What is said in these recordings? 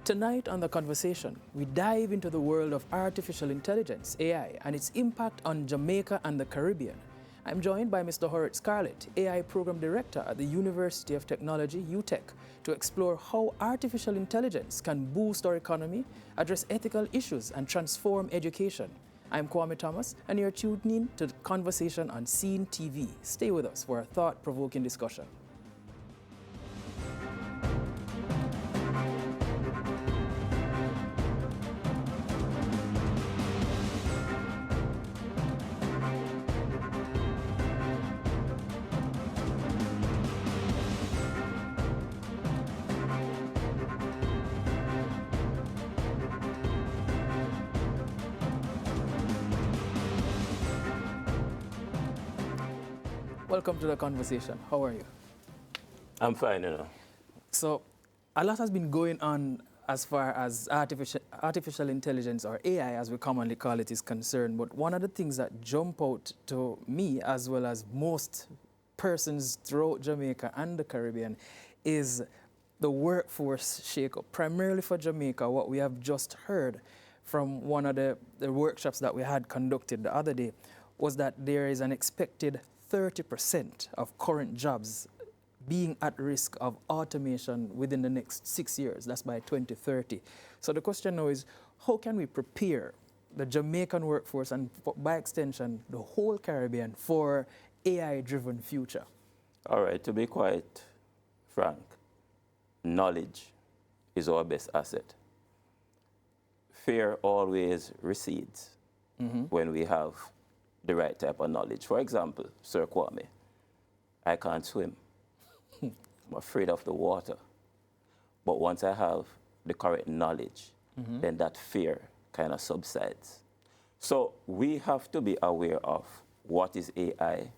Tonight on The Conversation, we dive into the world of artificial intelligence, AI, and its impact on Jamaica and the Caribbean. I'm joined by Mr. Horrett Scarlett, AI Program Director at the University of Technology, UTech, to explore how artificial intelligence can boost our economy, address ethical issues, and transform education. I'm Kwame Thomas, and you're tuned in to The Conversation on CeenTV. Stay with us for a thought-provoking discussion. Welcome to The Conversation. How are you? I'm fine, So, a lot has been going on as far as artificial intelligence, or AI as we commonly call it, is concerned. But one of the things that jump out to me, as well as most persons throughout Jamaica and the Caribbean, is the workforce shakeup. Primarily for Jamaica, what we have just heard from one of the workshops that we had conducted the other day was that there is an expected 30% of current jobs being at risk of automation within the next 6 years. That's by 2030. So the question now is, how can we prepare the Jamaican workforce and, by extension, the whole Caribbean for AI-driven future? All right, to be quite frank, knowledge is our best asset. Fear always recedes when we have the right type of knowledge. For example, Sir Kwame, I can't swim. I'm afraid of the water. But once I have the correct knowledge, then that fear kind of subsides. So we have to be aware of what is AI,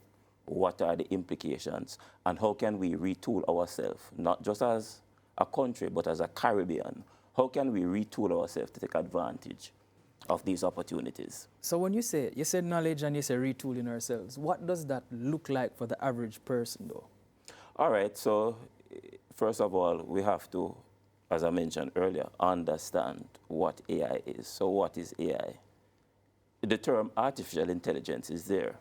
what are the implications, and how can we retool ourselves, not just as a country, but as a Caribbean. How can we retool ourselves to take advantage of these opportunities? So when you say knowledge and you say retooling ourselves, what does that look like for the average person, though? All right, so first of all, we have to, as I mentioned earlier, understand what AI is. So what is AI? The term artificial intelligence is there,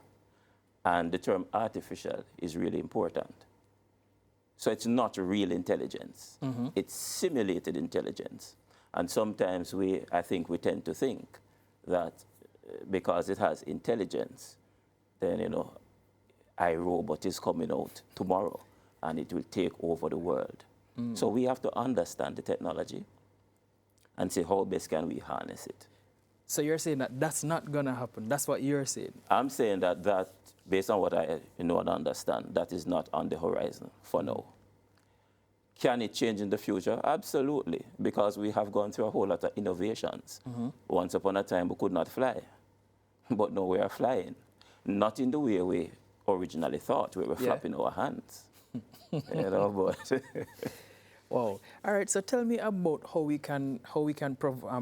and the term artificial is really important. So it's not real intelligence. It's simulated intelligence. And sometimes I think we tend to think that because it has intelligence, then, iRobot is coming out tomorrow and it will take over the world. So we have to understand the technology and see how best can we harness it. So you're saying that that's not going to happen. That's what you're saying. I'm saying that based on what I know and understand, that is not on the horizon for now. Can it change in the future? Absolutely, because we have gone through a whole lot of innovations. Once upon a time, we could not fly, but now we are flying. Not in the way we originally thought, we were flapping our hands. But Wow. All right, so tell me about how we can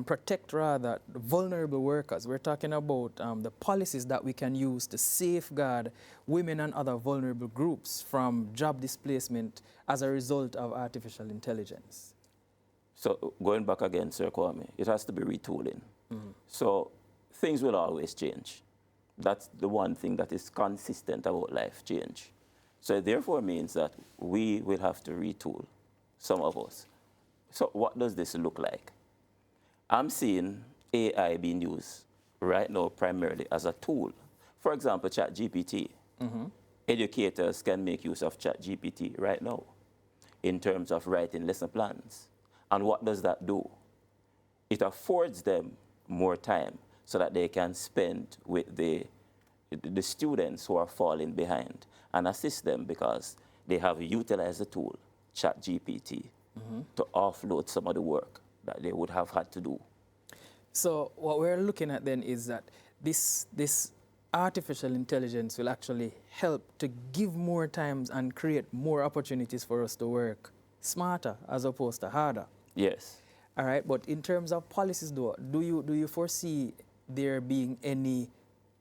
protect, rather, vulnerable workers. We're talking about the policies that we can use to safeguard women and other vulnerable groups from job displacement as a result of artificial intelligence. So going back again, Sir Kwame, it has to be retooling. So things will always change. That's the one thing that is consistent about life, change. So it therefore means that we will have to retool, some of us. So what does this look like? I'm seeing AI being used right now primarily as a tool. For example, ChatGPT. Educators can make use of ChatGPT right now in terms of writing lesson plans. And what does that do? It affords them more time so that they can spend with the students who are falling behind and assist them, because they have utilized the tool, ChatGPT, to offload some of the work that they would have had to do. So what we're looking at then is that this artificial intelligence will actually help to give more times and create more opportunities for us to work smarter as opposed to harder. Yes. All right, but in terms of policies, though, do you foresee there being any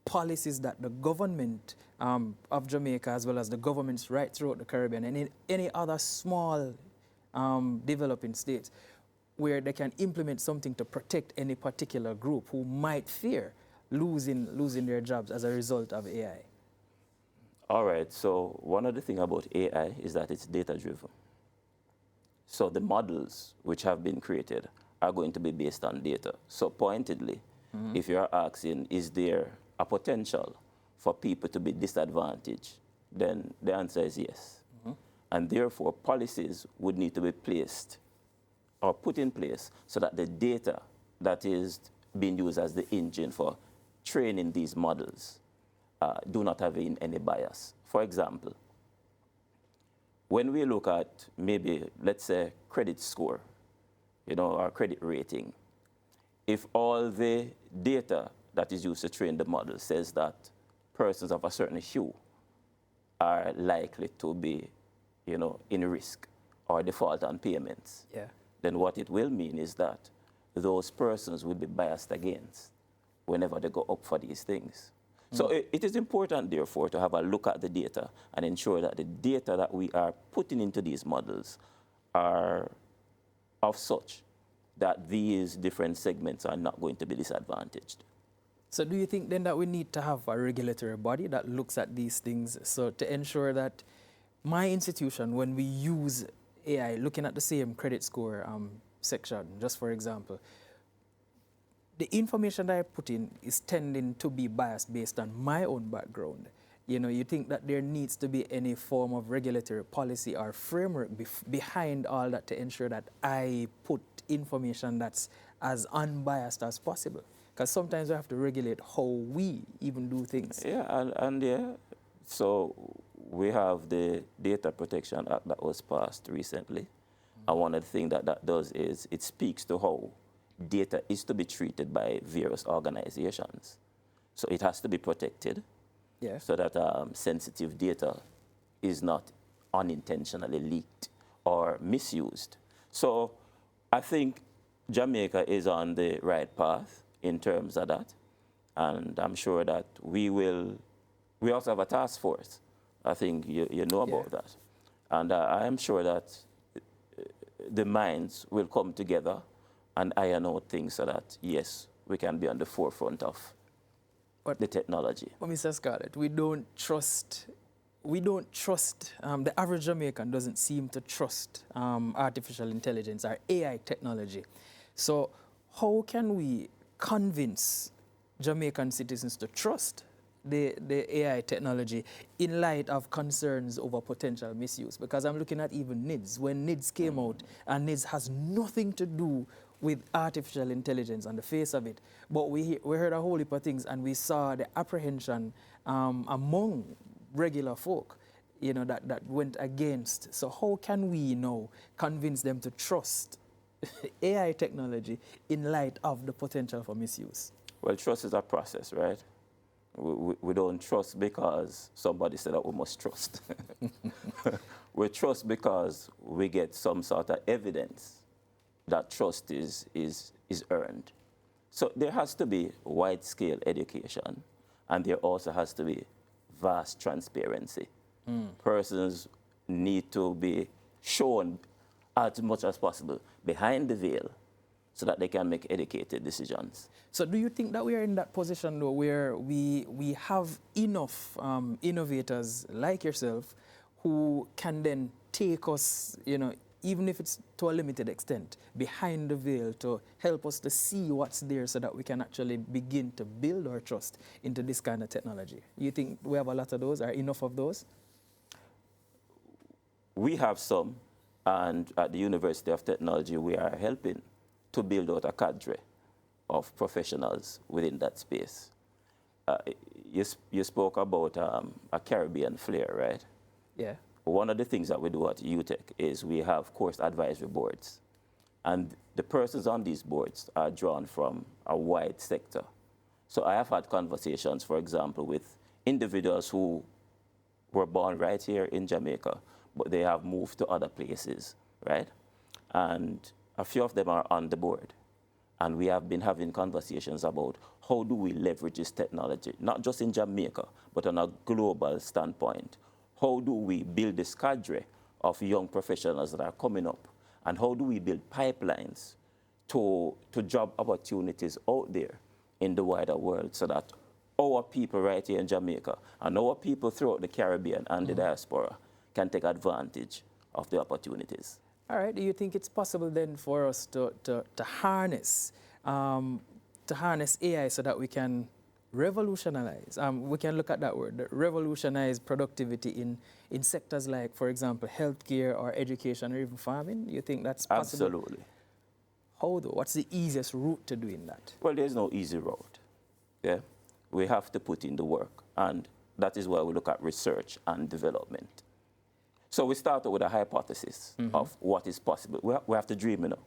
policies that the government of Jamaica, as well as the governments right throughout the Caribbean and in any other small developing states, where they can implement something to protect any particular group who might fear losing their jobs as a result of AI? All right, so one of the things about AI is that it's data-driven. So the models which have been created are going to be based on data. So pointedly, if you're asking, is there a potential for people to be disadvantaged, then the answer is yes. And therefore, policies would need to be placed or put in place so that the data that is being used as the engine for training these models do not have any bias. For example, when we look at maybe, let's say, credit score, or credit rating, if all the data that is used to train the model says that persons of a certain hue are likely to be, in risk or default on payments, then what it will mean is that those persons will be biased against whenever they go up for these things. So it is important, therefore, to have a look at the data and ensure that the data that we are putting into these models are of such that these different segments are not going to be disadvantaged. So do you think then that we need to have a regulatory body that looks at these things so to ensure that my institution, when we use AI, looking at the same credit score section, just for example, the information that I put in is tending to be biased based on my own background. You think that there needs to be any form of regulatory policy or framework behind all that to ensure that I put information that's as unbiased as possible? Because sometimes we have to regulate how we even do things. Yeah, so we have the Data Protection Act that was passed recently. And one of the things that does is it speaks to how data is to be treated by various organizations. So it has to be protected so that sensitive data is not unintentionally leaked or misused. So I think Jamaica is on the right path in terms of that. And I'm sure that we also have a task force. I think you know about that. And I am sure that the minds will come together and iron out things so that, yes, we can be on the forefront of the technology. But Mr. Scarlett, we don't trust, the average Jamaican doesn't seem to trust artificial intelligence or AI technology. So how can we convince Jamaican citizens to trust the AI technology in light of concerns over potential misuse? Because I'm looking at even NIDS. When NIDS came out, and NIDS has nothing to do with artificial intelligence on the face of it, but we heard a whole heap of things, and we saw the apprehension among regular folk, that went against. So how can we now convince them to trust AI technology in light of the potential for misuse? Well, trust is a process, right? We don't trust because somebody said that we must trust. We trust because we get some sort of evidence that trust is earned. So there has to be wide-scale education, and there also has to be vast transparency. Persons need to be shown as much as possible behind the veil so that they can make educated decisions. So do you think that we are in that position, though, where we have enough innovators like yourself who can then take us, even if it's to a limited extent, behind the veil to help us to see what's there so that we can actually begin to build our trust into this kind of technology? You think we have a lot of those, or enough of those? We have some, and at the University of Technology, we are helping to build out a cadre of professionals within that space. You spoke about a Caribbean flair, right? Yeah. One of the things that we do at UTech is we have course advisory boards. And the persons on these boards are drawn from a wide sector. So I have had conversations, for example, with individuals who were born right here in Jamaica, but they have moved to other places, right? And a few of them are on the board. And we have been having conversations about how do we leverage this technology, not just in Jamaica, but on a global standpoint. How do we build this cadre of young professionals that are coming up? And how do we build pipelines to job opportunities out there in the wider world so that our people right here in Jamaica and our people throughout the Caribbean and the diaspora can take advantage of the opportunities. All right. Do you think it's possible then for us to harness AI so that we can revolutionize? We can look at that word, revolutionize productivity in sectors like, for example, healthcare or education or even farming. You think that's possible? Absolutely. How though? What's the easiest route to doing that? Well, there's no easy route. Yeah, we have to put in the work, and that is why we look at research and development. So we start with a hypothesis of what is possible. We have to dream, you know.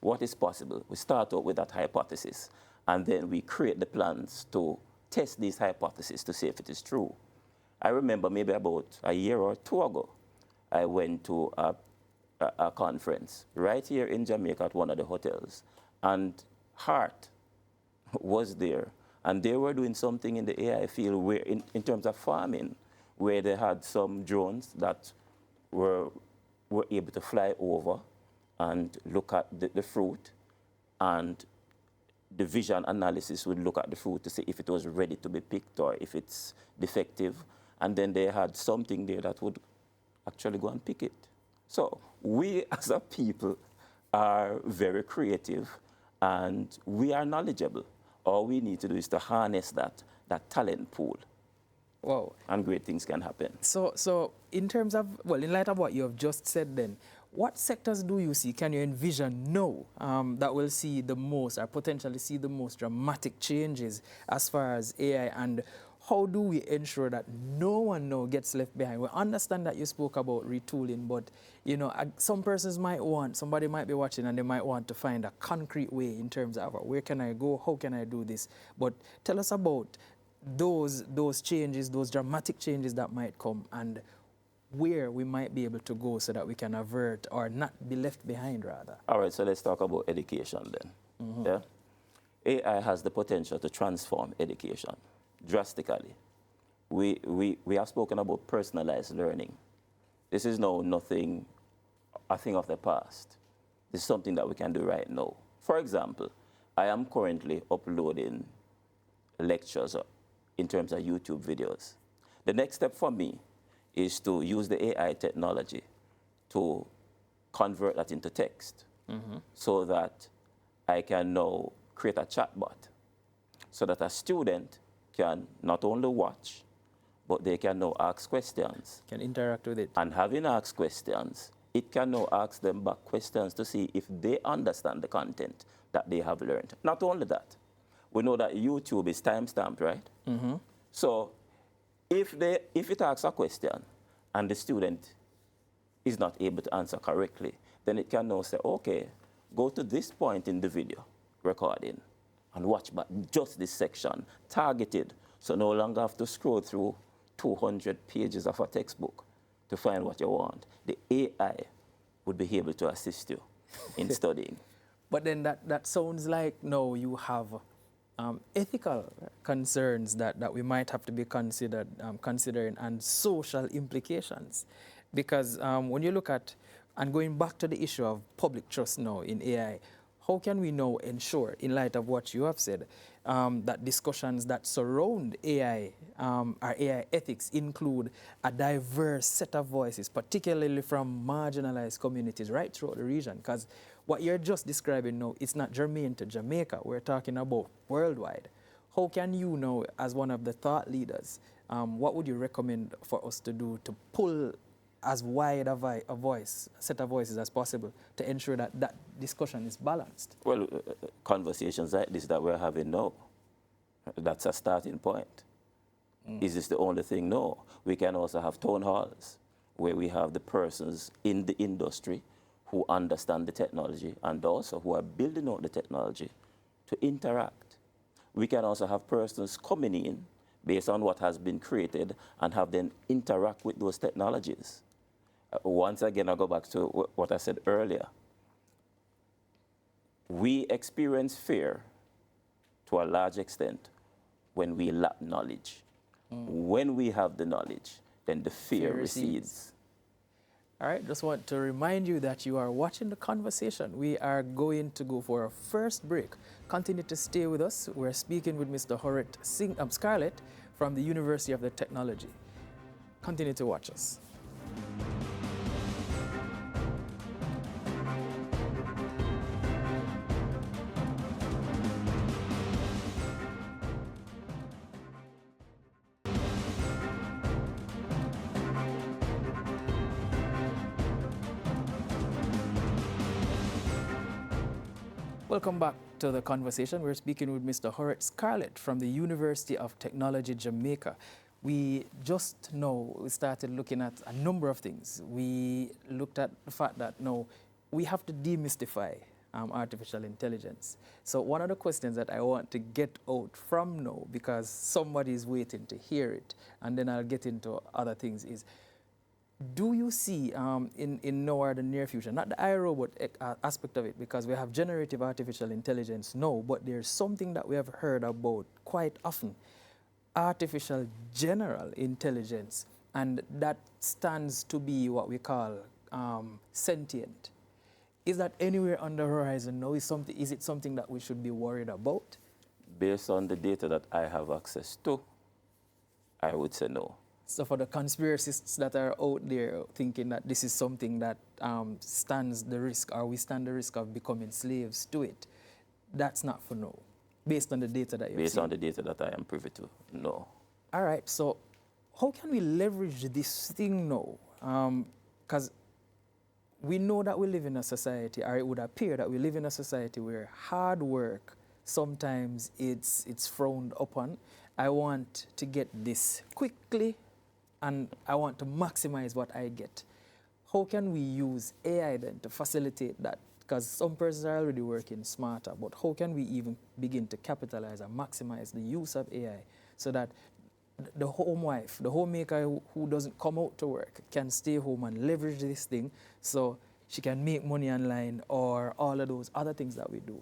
What is possible? We start out with that hypothesis, and then we create the plans to test these hypotheses to see if it is true. I remember maybe about a year or two ago, I went to a conference right here in Jamaica at one of the hotels, and Hart was there, and they were doing something in the AI field where, in terms of farming, where they had some drones that were able to fly over and look at the fruit, and the vision analysis would look at the fruit to see if it was ready to be picked or if it's defective. And then they had something there that would actually go and pick it. So we as a people are very creative and we are knowledgeable. All we need to do is to harness that talent pool. Wow. And great things can happen. So in terms of, well, in light of what you have just said then, what sectors do you see, can you envision now that will see the most or potentially see the most dramatic changes as far as AI, and how do we ensure that no one now gets left behind? We understand that you spoke about retooling, but you know, somebody might be watching and they might want to find a concrete way in terms of where can I go, how can I do this? But tell us about those changes, those dramatic changes that might come, and where we might be able to go so that we can avert or not be left behind, rather. All right, so let's talk about education then. Yeah? AI has the potential to transform education drastically. We have spoken about personalized learning. This is nothing, a thing of the past. This is something that we can do right now. For example, I am currently uploading lectures in terms of YouTube videos. The next step for me is to use the AI technology to convert that into text so that I can now create a chatbot so that a student can not only watch, but they can now ask questions. Can interact with it. And having asked questions, it can now ask them back questions to see if they understand the content that they have learned. Not only that, we know that YouTube is time-stamped, right? So if it asks a question and the student is not able to answer correctly, then it can now say, okay, go to this point in the video recording and watch back just this section, targeted, so no longer have to scroll through 200 pages of a textbook to find what you want. The AI would be able to assist you in studying. But then that sounds like now you have ethical concerns that we might have to be considering, and social implications. Because when you look at, and going back to the issue of public trust now in AI, how can we now ensure, in light of what you have said, that discussions that surround AI or AI ethics include a diverse set of voices, particularly from marginalized communities right throughout the region? Because what you're just describing now, it's not germane to Jamaica. We're talking about worldwide. How can you now, as one of the thought leaders, what would you recommend for us to do to pull as wide a set of voices as possible to ensure that that discussion is balanced? Well, conversations like this that we're having now, that's a starting point. Is this the only thing? No. We can also have town halls where we have the persons in the industry who understand the technology and also who are building out the technology to interact. We can also have persons coming in based on what has been created and have them interact with those technologies. Once again, I go back to what I said earlier. We experience fear to a large extent when we lack knowledge. When we have the knowledge, then the fear recedes. All right, just want to remind you that you are watching The Conversation. We are going to go for our first break. Continue to stay with us. We're speaking with Mr. Horrett Scarlett from the University of the Technology. Continue to watch us. Welcome back to The Conversation. We're speaking with Mr. Horrett Scarlett from the University of Technology, Jamaica. We just know we started looking at a number of things. We looked at the fact that no, we have to demystify artificial intelligence. So one of the questions that I want to get out from now, because somebody is waiting to hear it, and then I'll get into other things, is do you see in now or the near future, not the iRobot aspect of it, because we have generative artificial intelligence now, but there's something that we have heard about quite often, artificial general intelligence, and that stands to be what we call sentient. Is that anywhere on the horizon now? Is it something that we should be worried about? Based on the data that I have access to, I would say no. So for the conspiracists that are out there thinking that this is something that stands the risk, or we stand the risk of becoming slaves to it, that's not for no, based on the data that you've seen? Based on the data that I am privy to, no. All right, so how can we leverage this thing now? Because we know that we live in a society, or it would appear that we live in a society where hard work, sometimes it's frowned upon. I want to get this quickly, and I want to maximize what I get. How can we use AI then to facilitate that? Because some persons are already working smarter, but how can we even begin to capitalize and maximize the use of AI so that the home wife, the homemaker who doesn't come out to work can stay home and leverage this thing so she can make money online, or all of those other things that we do?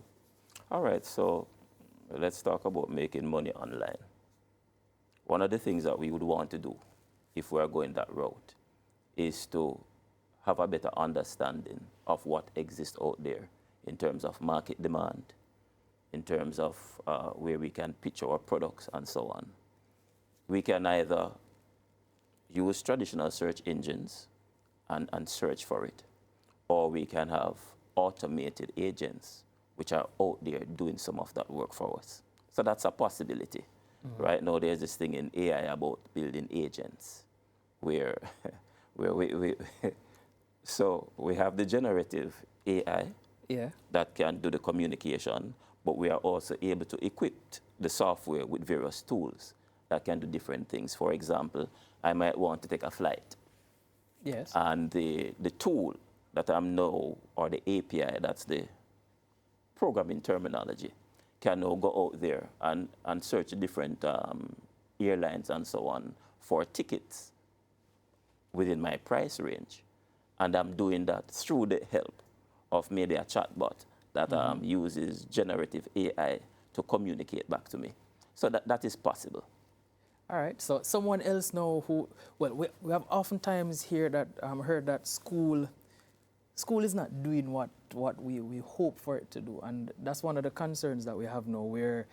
All right, so let's talk about making money online. One of the things that we would want to do if we are going that route is to have a better understanding of what exists out there in terms of market demand, in terms of where we can pitch our products and so on. We can either use traditional search engines and search for it, or we can have automated agents which are out there doing some of that work for us. So that's a possibility. Mm-hmm. Right now there's this thing in AI about building agents where so we have the generative AI that can do the communication, but we are also able to equip the software with various tools that can do different things. For example, I might want to take a flight. Yes. And the tool that I'm now, or the API, that's the programming terminology, can now go out there and search different airlines and so on for tickets within my price range. And I'm doing that through the help of maybe a chatbot that uses generative AI to communicate back to me. So that is possible. All right, so someone else know who, well, we have oftentimes heard that school is not doing what we hope for it to do. And that's one of the concerns that we have now, where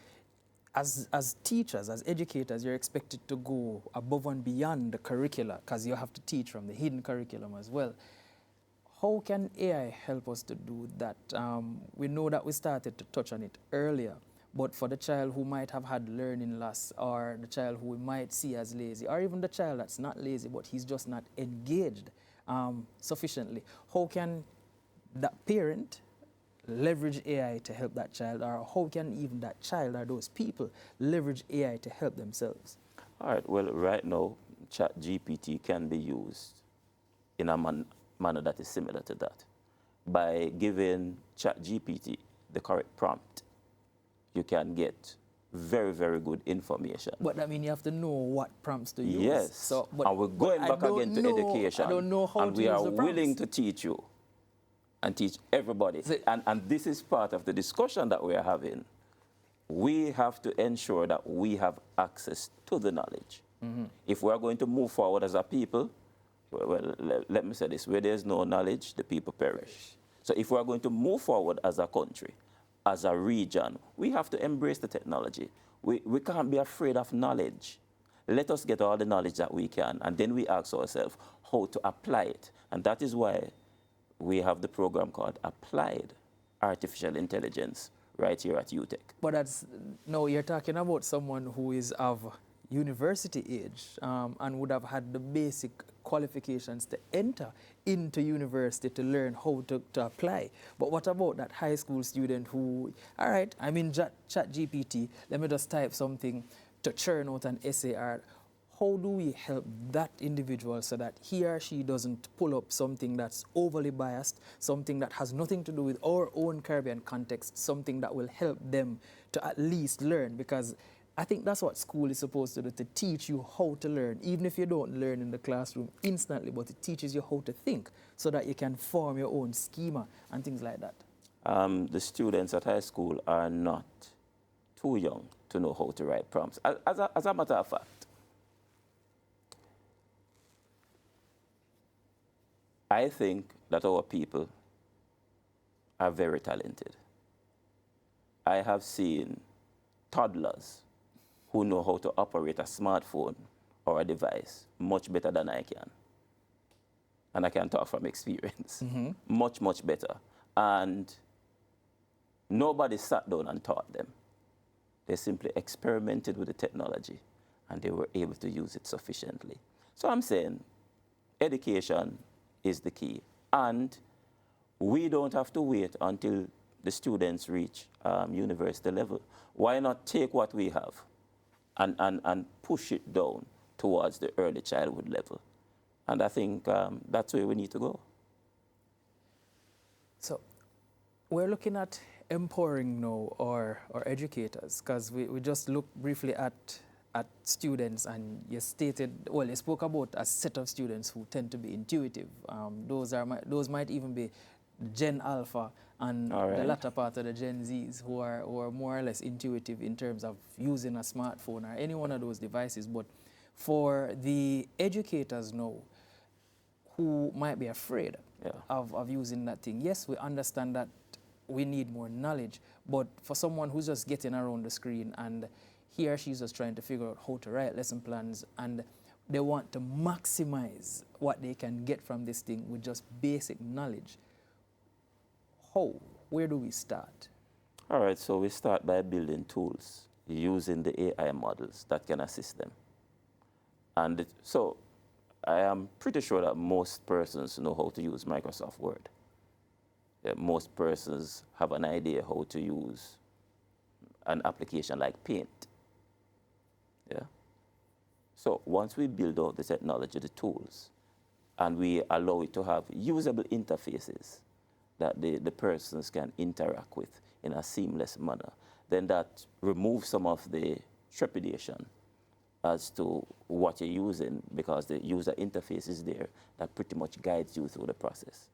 as teachers, as educators, you're expected to go above and beyond the curricula, because you have to teach from the hidden curriculum as well. How can AI help us to do that? We know that we started to touch on it earlier, but for the child who might have had learning loss, or the child who we might see as lazy, or even the child that's not lazy, but he's just not engaged sufficiently, how can that parent leverage AI to help that child, or how can even that child or those people leverage AI to help themselves? All right, well, right now, ChatGPT can be used in a manner that is similar to that. By giving ChatGPT the correct prompt, you can get very, very good information. But I mean, you have to know what prompts to use. Yes, so, and we're going back again to education. I don't know how and to we use are the prompts. willing to teach you and teach everybody. And this is part of the discussion that we are having. We have to ensure that we have access to the knowledge. Mm-hmm. If we are going to move forward as a people, let me say this, where there's no knowledge, the people perish. So if we're going to move forward as a country, as a region, we have to embrace the technology. We can't be afraid of knowledge. Let us get all the knowledge that we can, and then we ask ourselves how to apply it. And that is why we have the program called Applied Artificial Intelligence right here at UTech. But that's, no, you're talking about someone who is of university age and would have had the basic qualifications to enter into university to learn how to apply. But what about that high school student who, all right, I'm in ChatGPT, let me just type something to churn out an essay? Or how do we help that individual so that he or she doesn't pull up something that's overly biased, something that has nothing to do with our own Caribbean context, something that will help them to at least learn? Because I think that's what school is supposed to do, to teach you how to learn, even if you don't learn in the classroom instantly, but it teaches you how to think so that you can form your own schema and things like that. The students at high school are not too young to know how to write prompts. As a matter of fact, I think that our people are very talented. I have seen toddlers who know how to operate a smartphone or a device much better than I can. And I can talk from experience. Much, much better. And nobody sat down and taught them. They simply experimented with the technology and they were able to use it sufficiently. So I'm saying education is the key. And we don't have to wait until the students reach university level. Why not take what we have and push it down towards the early childhood level? And I think that's where we need to go. So we're looking at empowering now our educators, because we just looked briefly at students, and you stated, well, you spoke about a set of students who tend to be intuitive. Those might even be Gen Alpha and the latter part of the Gen Zs who are more or less intuitive in terms of using a smartphone or any one of those devices. But for the educators now who might be afraid of using that thing, yes, we understand that we need more knowledge, but for someone who's just getting around the screen and he or she's just trying to figure out how to write lesson plans and they want to maximize what they can get from this thing with just basic knowledge, where do we start? All right, so we start by building tools using the AI models that can assist them. And so I am pretty sure that most persons know how to use Microsoft Word. Most persons have an idea how to use an application like Paint. So once we build out the technology, the tools, and we allow it to have usable interfaces that the persons can interact with in a seamless manner, then that removes some of the trepidation as to what you're using, because the user interface is there that pretty much guides you through the process.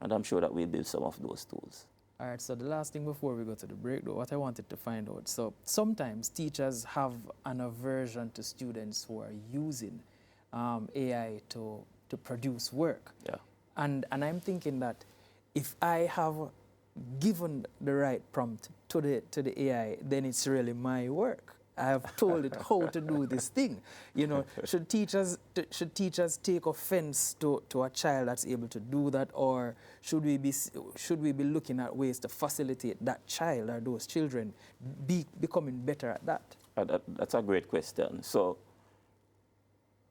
And I'm sure that we'll build some of those tools. All right, so the last thing before we go to the break, though, what I wanted to find out, so sometimes teachers have an aversion to students who are using AI to produce work. And I'm thinking that if I have given the right prompt to the AI, then it's really my work. I have told it how to do this thing. You know, should teachers take offense to a child that's able to do that, or should we be looking at ways to facilitate that child or those children becoming better at that? That's a great question. So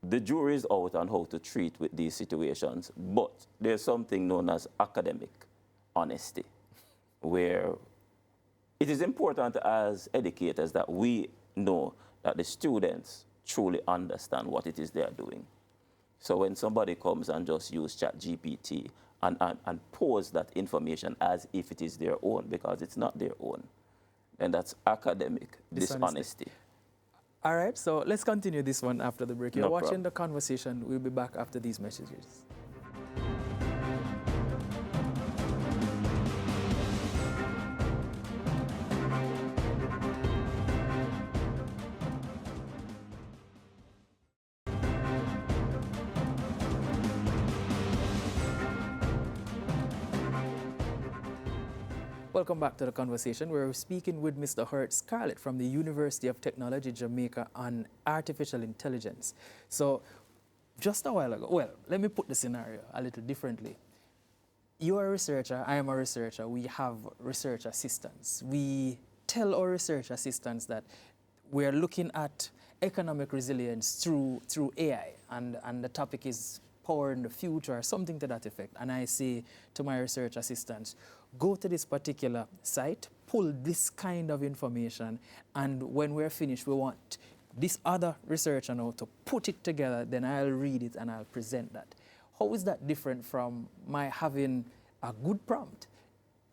the jury is out on how to treat with these situations, but there's something known as academic honesty, where it is important as educators that we know that the students truly understand what it is they are doing. So when somebody comes and just use ChatGPT and pose that information as if it is their own, because it's not their own, then that's academic dishonesty. All right, so let's continue this one after the break. You're No watching problem. The Conversation. We'll be back after these messages. Welcome back to the conversation. We're speaking with Mr. Horrett Scarlett from the University of Technology, Jamaica on artificial intelligence. So just a while ago, well, let me put the scenario a little differently. You're a researcher, I am a researcher, we have research assistants. We tell our research assistants that we're looking at economic resilience through AI, and the topic is power in the future or something to that effect. And I say to my research assistants, go to this particular site, pull this kind of information, and when we're finished, we want this other researcher now to put it together, then I'll read it and I'll present that. How is that different from my having a good prompt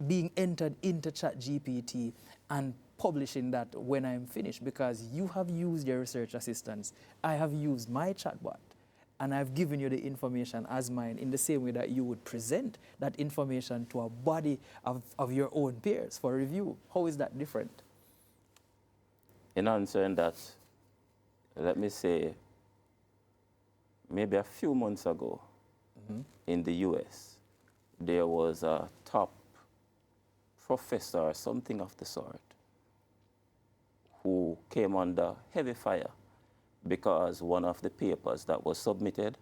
being entered into ChatGPT and publishing that when I'm finished? Because you have used your research assistants, I have used my chatbot, and I've given you the information as mine in the same way that you would present that information to a body of your own peers for review. How is that different? In answering that, let me say, maybe a few months ago, in the US, there was a top professor or something of the sort who came under heavy fire because one of the papers that was submitted,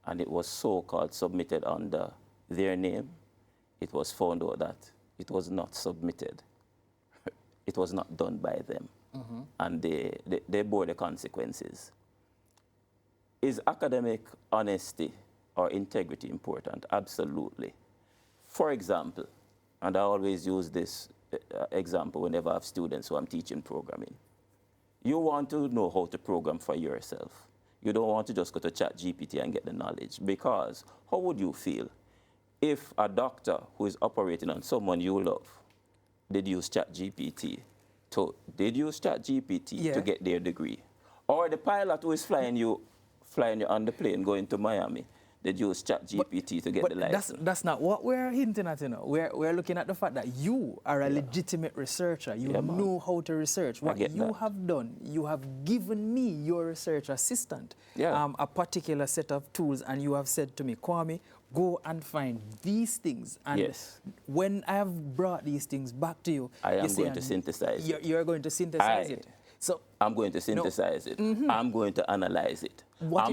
and it was so-called submitted under their name, it was found out that it was not submitted. It was not done by them. And they bore the consequences. Is academic honesty or integrity important? Absolutely. For example, and I always use this example whenever I have students who I'm teaching programming. You want to know how to program for yourself. You don't want to just go to ChatGPT and get the knowledge, because how would you feel if a doctor who is operating on someone you love did use ChatGPT to get their degree? Or the pilot who is flying you on the plane going to Miami, did use ChatGPT to get the license? That's not what we're hinting at, you know. We're looking at the fact that you are a legitimate researcher. You know how to research. What you have done, you have given me, your research assistant, a particular set of tools, and you have said to me, Kwame, go and find these things. And when I have brought these things back to you, I am going to synthesize it. You're going to synthesize it. So I'm going to synthesize it. I'm going to analyze it. What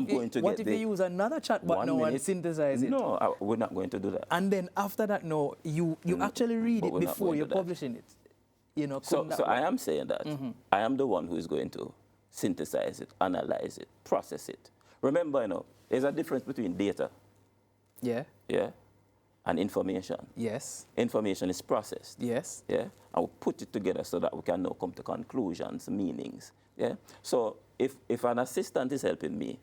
if you use another chatbot now and synthesize it? No, we're not going to do that. And then after that, no, you actually read it before you're publishing it. You know. So I am saying that I am the one who is going to synthesize it, analyze it, process it. Remember, you know, there's a difference between data. Yeah. And information. Yes. Information is processed. Yes. Yeah. And we put it together so that we can now come to conclusions, meanings. Yeah. So if an assistant is helping me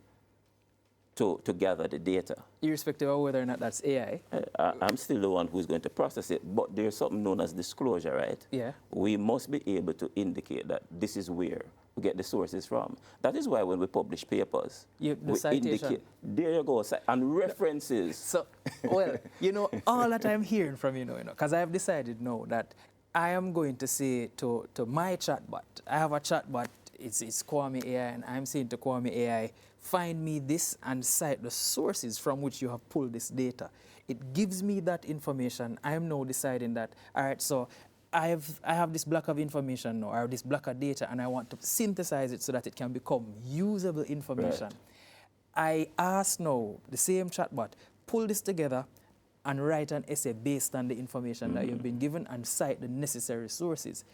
to gather the data, irrespective of whether or not that's AI, I'm still the one who's going to process it. But there's something known as disclosure, right? Yeah. We must be able to indicate that this is where we get the sources from. That is why when we publish papers, the we indicate, there you go, and references. So, well, you know, all that I'm hearing from you, because I have decided now that I am going to say to my chatbot, I have a chatbot, it's Kwame AI, and I'm saying to Kwame AI, find me this and cite the sources from which you have pulled this data. It gives me that information. I am now deciding that, all right, so I have this block of information now, or this block of data, and I want to synthesize it so that it can become usable information. I ask now the same chatbot, pull this together and write an essay based on the information that you've been given and cite the necessary sources.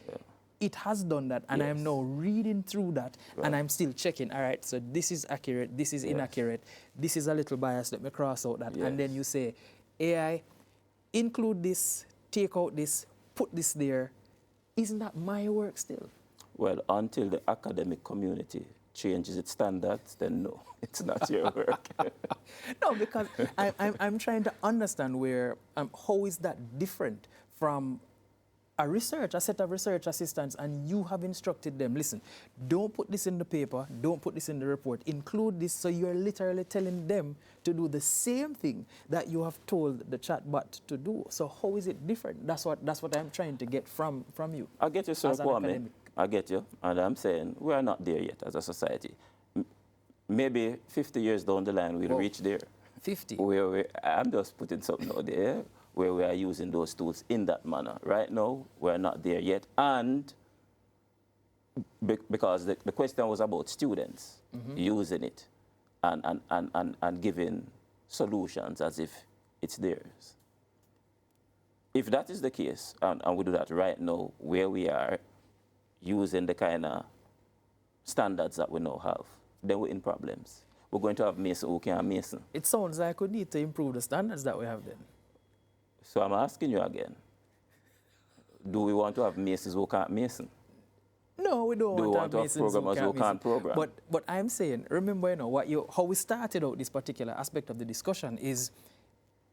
It has done that, and I'm now reading through that, and I'm still checking, all right, so this is accurate, this is inaccurate, this is a little biased, let me cross out that. And then you say, AI, include this, take out this, put this there. Isn't that my work still? Well, until the academic community changes its standards, then no, it's not your work. No, because I'm trying to understand where, how is that different from a set of research assistants, and you have instructed them, listen, don't put this in the paper, don't put this in the report, include this, so you're literally telling them to do the same thing that you have told the chatbot to do. So how is it different? That's what I'm trying to get from you. I get you, Sir Kwame. I get you, and I'm saying we are not there yet as a society. Maybe 50 years down the line, we'll reach there. 50? I'm just putting something out there. where we are using those tools in that manner. Right now, we're not there yet. And because the question was about students using it and giving solutions as if it's theirs. If that is the case, and we do that right now, where we are using the kind of standards that we now have, then we're in problems. We're going to have Mason who can't Mason. It sounds like we need to improve the standards that we have then. So I'm asking you again, do we want to have Masons who can't Mason? No, we don't want to have Masons programmers who can't program? But I'm saying, remember, how we started out this particular aspect of the discussion is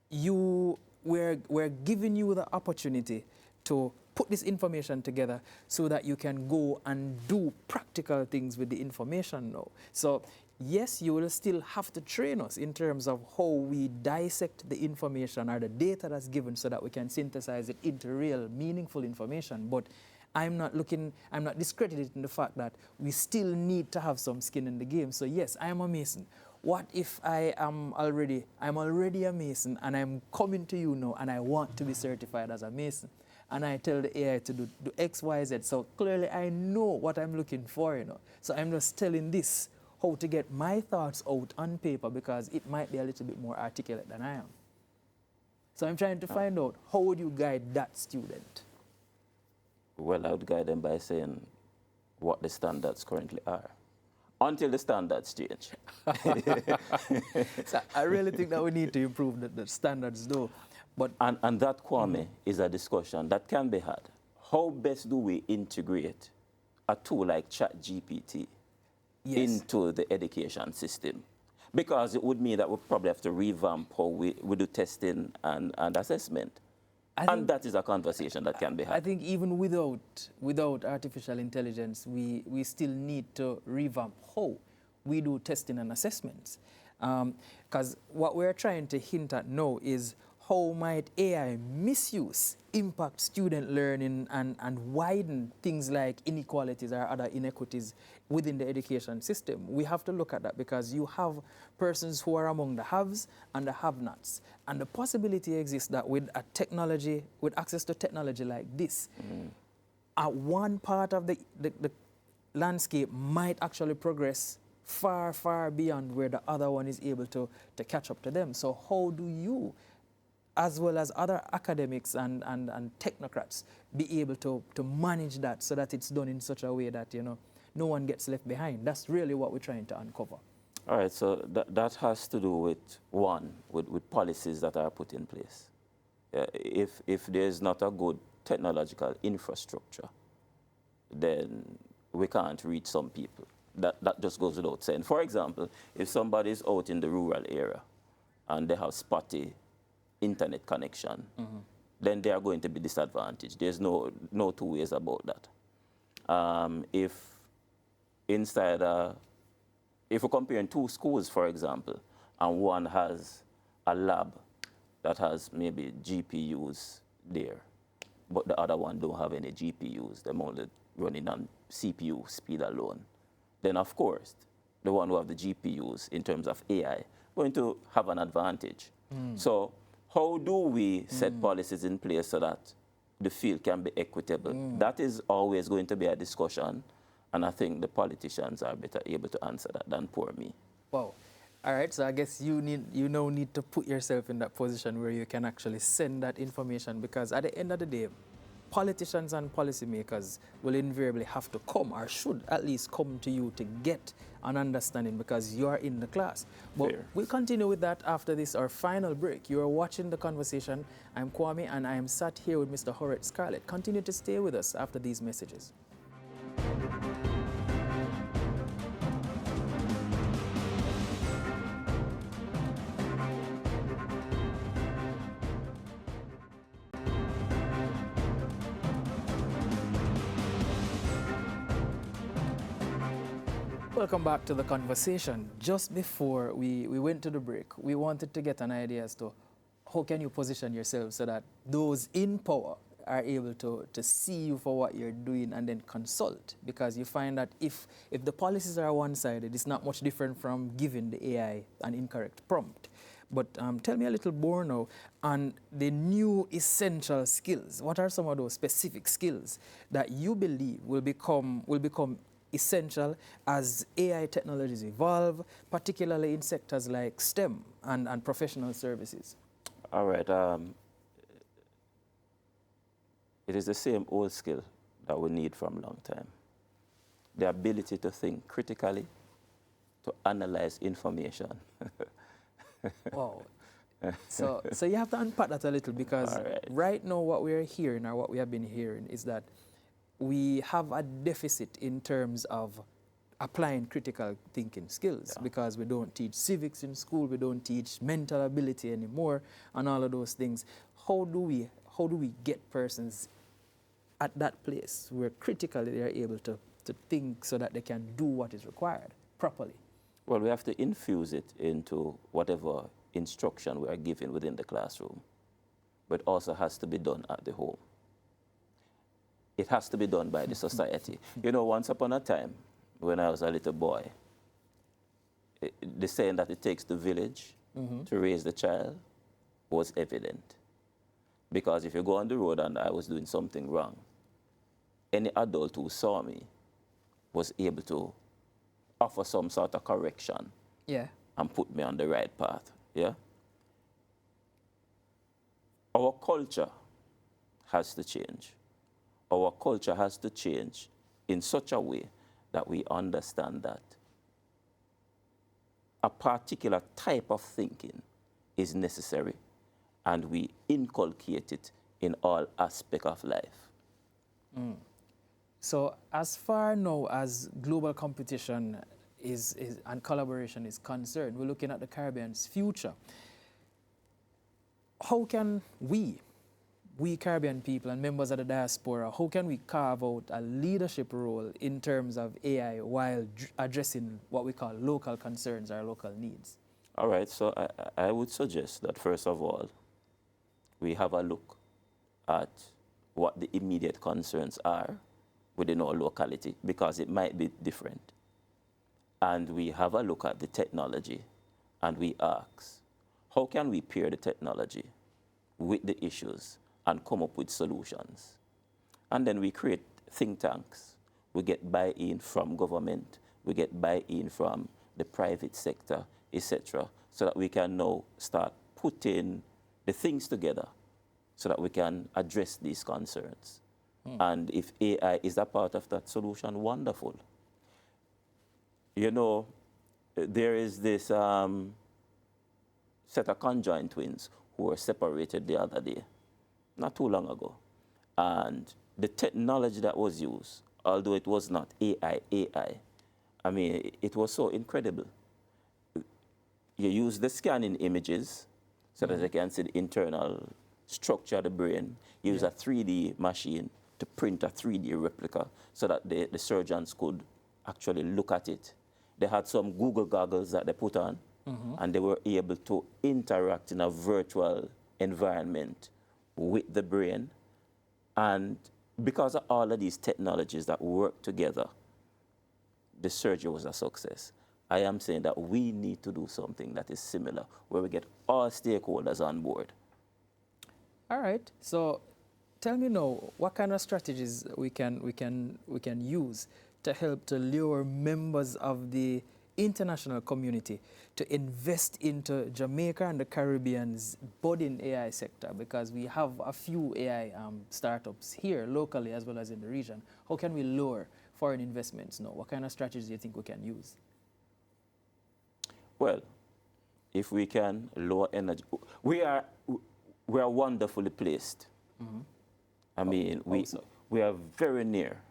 we're giving you the opportunity to put this information together so that you can go and do practical things with the information now. So yes, you will still have to train us in terms of how we dissect the information or the data that's given so that we can synthesize it into real, meaningful information. But I'm not discrediting the fact that we still need to have some skin in the game. So yes, I am a Mason. What if I'm already a Mason and I'm coming to you now and I want to be certified as a Mason? And I tell the AI to do X, Y, Z. So clearly I know what I'm looking for, So I'm just telling this how to get my thoughts out on paper because it might be a little bit more articulate than I am. So I'm trying to find out, how would you guide that student? Well, I would guide them by saying what the standards currently are, until the standards change. So I really think that we need to improve the standards, though. But and that, Kwame, is a discussion that can be had. How best do we integrate a tool like ChatGPT into the education system? Because it would mean that we probably have to revamp how we do testing and assessment. And that is a conversation that can be had. I think even without artificial intelligence, we still need to revamp how we do testing and assessments. Because what we're trying to hint at now is how might AI misuse impact student learning and widen things like inequalities or other inequities within the education system. We have to look at that because you have persons who are among the haves and the have-nots. And the possibility exists that with access to technology like this, one part of the landscape might actually progress far, far beyond where the other one is able to catch up to them. So how do you, as well as other academics and technocrats, be able to manage that so that it's done in such a way that, no one gets left behind? That's really what we're trying to uncover. All right, so that has to do with, with policies that are put in place. If there's not a good technological infrastructure, then we can't reach some people. That just goes without saying. For example, if somebody's out in the rural area and they have spotty internet connection, then they are going to be disadvantaged. There's no two ways about that. If we're comparing two schools, for example, and one has a lab that has maybe GPUs there, but the other one don't have any GPUs, they're only running on CPU speed alone, then of course, the one who have the GPUs in terms of AI going to have an advantage. So how do we set policies in place so that the field can be equitable? That is always going to be a discussion, and I think the politicians are better able to answer that than poor me. Wow. All right, so I guess you now need to put yourself in that position where you can actually send that information, because at the end of the day, politicians and policymakers will invariably have to come, or should at least come to you to get an understanding, because you are in the class. But we'll continue with that after this, our final break. You are watching The Conversation. I'm Kwame, and I am sat here with Mr. Horrett Scarlett. Continue to stay with us after these messages. Welcome back to The Conversation. Just before we went to the break, we wanted to get an idea as to how can you position yourself so that those in power are able to see you for what you're doing and then consult. Because you find that if the policies are one-sided, it's not much different from giving the AI an incorrect prompt. But tell me a little more now on the new essential skills. What are some of those specific skills that you believe will become essential as AI technologies evolve, particularly in sectors like STEM and professional services? All right. It is the same old skill that we need from a long time. The ability to think critically, to analyze information. Wow. So you have to unpack that a little, because right now what we are hearing, or what we have been hearing, is that we have a deficit in terms of applying critical thinking skills, because we don't teach civics in school, we don't teach mental ability anymore, and all of those things. How do we get persons at that place where critically they are able to think so that they can do what is required properly? Well, we have to infuse it into whatever instruction we are given within the classroom, but it also has to be done at the home. It has to be done by the society. You know, once upon a time, when I was a little boy, the saying that it takes the village to raise the child was evident. Because if you go on the road and I was doing something wrong, any adult who saw me was able to offer some sort of correction and put me on the right path. Yeah? Our culture has to change. Our culture has to change in such a way that we understand that a particular type of thinking is necessary, and we inculcate it in all aspects of life. So as far now as global competition and collaboration is concerned, we're looking at the Caribbean's future. How can we Caribbean people and members of the diaspora, how can we carve out a leadership role in terms of AI while addressing what we call local concerns or local needs? All right, so I would suggest that first of all, we have a look at what the immediate concerns are within our locality, because it might be different. And we have a look at the technology, and we ask, how can we pair the technology with the issues and come up with solutions? And then we create think tanks. We get buy-in from government, we get buy-in from the private sector, etc., so that we can now start putting the things together so that we can address these concerns. And if AI is a part of that solution, wonderful. You know, there is this set of conjoined twins who were separated the other day, not too long ago. And the technology that was used, although it was not AI, I mean, it was so incredible. You use the scanning images so that they can see the internal structure of the brain. You use a 3D machine to print a 3D replica so that the surgeons could actually look at it. They had some Google goggles that they put on, and they were able to interact in a virtual environment with the brain. And because of all of these technologies that work together, the surgery was a success. I am saying that we need to do something that is similar, where we get all stakeholders on board. All right. So tell me now, what kind of strategies we can use to help to lure members of the international community to invest into Jamaica and the Caribbean's budding AI sector, because we have a few AI startups here locally as well as in the region. How can we lure foreign investments now? What kind of strategies do you think we can use? Well, if we can lower energy, we are wonderfully placed. I mean, we are very near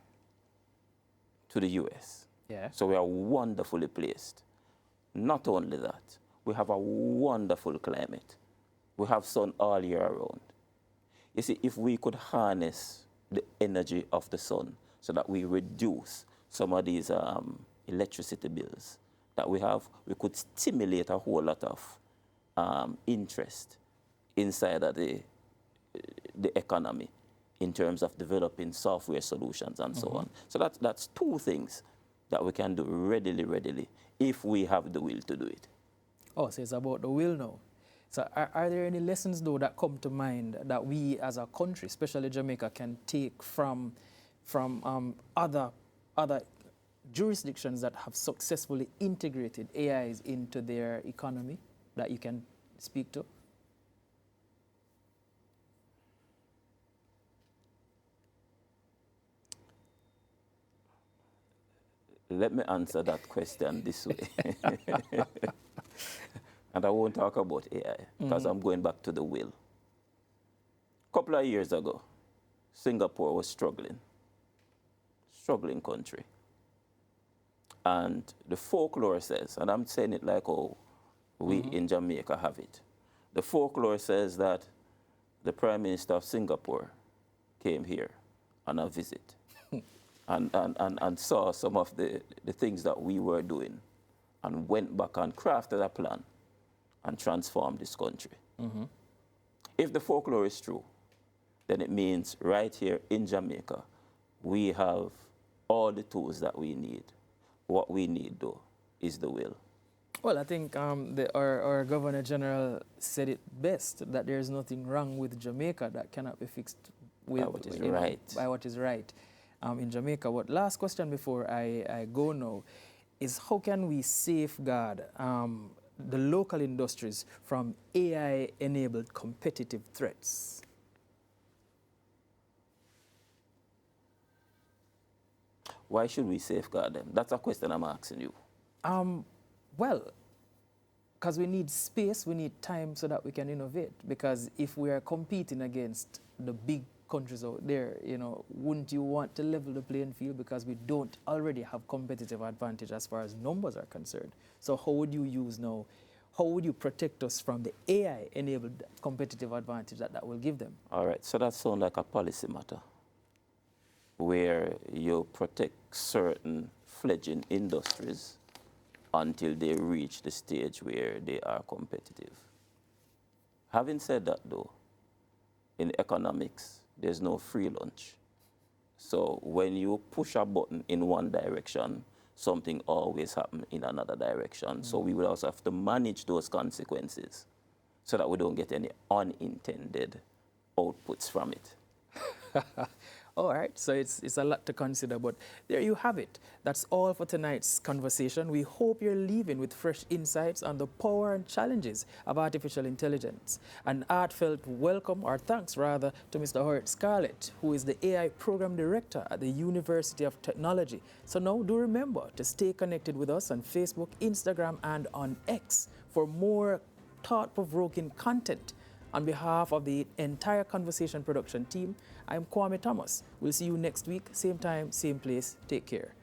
to the US. Yeah. So we are wonderfully placed. Not only that, we have a wonderful climate. We have sun all year round. You see, if we could harness the energy of the sun so that we reduce some of these electricity bills that we have, we could stimulate a whole lot of interest inside of the economy in terms of developing software solutions and so on. So that's two things that we can do readily, if we have the will to do it. Oh, so it's about the will now. So are there any lessons, though, that come to mind that we as a country, especially Jamaica, can take from other jurisdictions that have successfully integrated AIs into their economy that you can speak to? Let me answer that question this way. And I won't talk about AI because I'm going back to the will. A couple of years ago, Singapore was struggling country. And the folklore says, and I'm saying it like how we in Jamaica have it. The folklore says that the Prime Minister of Singapore came here on a visit and saw some of the things that we were doing and went back and crafted a plan and transformed this country. If the folklore is true, then it means right here in Jamaica, we have all the tools that we need. What we need, though, is the will. Well, I think our Governor General said it best, that there's nothing wrong with Jamaica that cannot be fixed with By what is right. By what is right in Jamaica. What last question before I go now is, how can we safeguard the local industries from AI-enabled competitive threats? Why should we safeguard them? That's a question I'm asking you. Well, because we need space, we need time so that we can innovate. Because if we are competing against the big countries out there, you know, wouldn't you want to level the playing field, because we don't already have competitive advantage as far as numbers are concerned? So how would you protect us from the AI-enabled competitive advantage that will give them? All right, so that sounds like a policy matter, where you protect certain fledgling industries until they reach the stage where they are competitive. Having said that, though, in economics, there's no free lunch. So when you push a button in one direction, something always happens in another direction. So we will also have to manage those consequences so that we don't get any unintended outputs from it. All right, so it's a lot to consider, but there you have it. That's all for tonight's conversation. We hope you're leaving with fresh insights on the power and challenges of artificial intelligence. An heartfelt welcome, or thanks rather, to Mr. Horrett Scarlett, who is the AI Program Director at the University of Technology. So now do remember to stay connected with us on Facebook, Instagram, and on X for more thought-provoking content. On behalf of the entire Conversation production team, I'm Kwame Thomas. We'll see you next week, same time, same place. Take care.